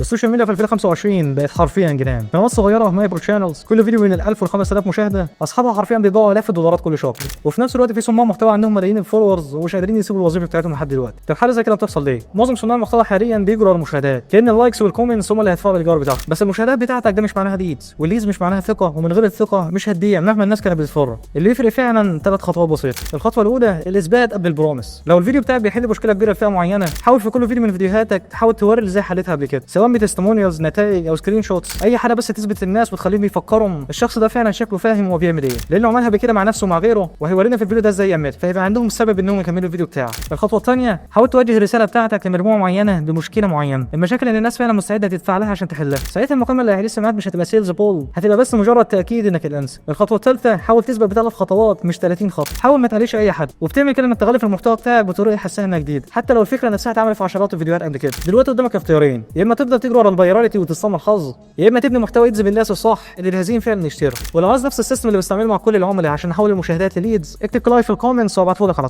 السوشيال ميديا في 2025 بقت حرفيا جنان. قنوات صغيره مايكرو شانلز كل فيديو من 1000 ل 5000 مشاهده، اصحابها حرفيا بيضيعوا الاف الدولارات كل شهر، وفي نفس الوقت في صناع محتوى عندهم ملايين الفولورز ومش قادرين يسيبوا الوظيفه بتاعتهم لحد دلوقتي. طب حاجه زي كده بتحصل ليه؟ معظم صناع المحتوى حاليا بيجروا على المشاهدات، كأن اللايكس والكومنتس هم اللي هيدفعوا الايجار بتاعهم، بس المشاهدات بتاعتك ده مش معناها ليدز، والليدز مش معناها ثقه، ومن غير الثقه مش هتبيع مهما الناس كانت بتتفرج. اللي يفرق فعلا 3 خطوات بسيطه. الخطوه الاولى الاثبات قبل البروميس. لو الفيديو بتاعك بيحل مشكله كبيره لفئه معينه، حاول في كل فيديو من فيديوهاتك تحاول توري ازاي حلتها قبل كده، سواء بتستمونيالز، نتائج، او سكرين شوتس، اي حاجه بس تثبت للناس وتخليهم يفكروا الشخص ده فعلا شكله فاهم هو بيعمل ايه، لانه عملها بكده مع نفسه ومع غيره، وهيورينا في الفيديو ده ازاي يعمل، فيبقى عندهم السبب انهم يكملوا الفيديو بتاعك. الخطوه الثانيه، حاول توجه الرساله بتاعتك لمجموعه معينه بمشكله معينه، المشاكل اللي الناس فعلا مستعده تدفع لها عشان تحلها. ساعتها المكالمه اللي هيرسل معاك مش هتبقى سيلز بول، هتبقى بس مجرد تاكيد انك الانسب. الخطوه الثالثه، حاول تثبت ب3 خطوات مش 30 خطوه. حاول ما تقليش اي حد، وبتعمل كده انك تغلف المحتوى بتاعك بطريقه يحسسها انها جديد، حتى لو الفكره نفسها اتعملت في عشرات الفيديوهات قبل كده. دلوقتي قدامك اختيارين، يا اما تفضل تجري ورا الفيراليتي وتستنى الحظ، يا اما تبني محتوى يجذب الناس الصح اللي جاهزين فعلا يشتروا. ولو عايز نفس السيستم اللي بستعمله مع كل العملاء عشان نحول المشاهدات لليدز، اكتب لايك في الكومنتس وابعته لك على طول.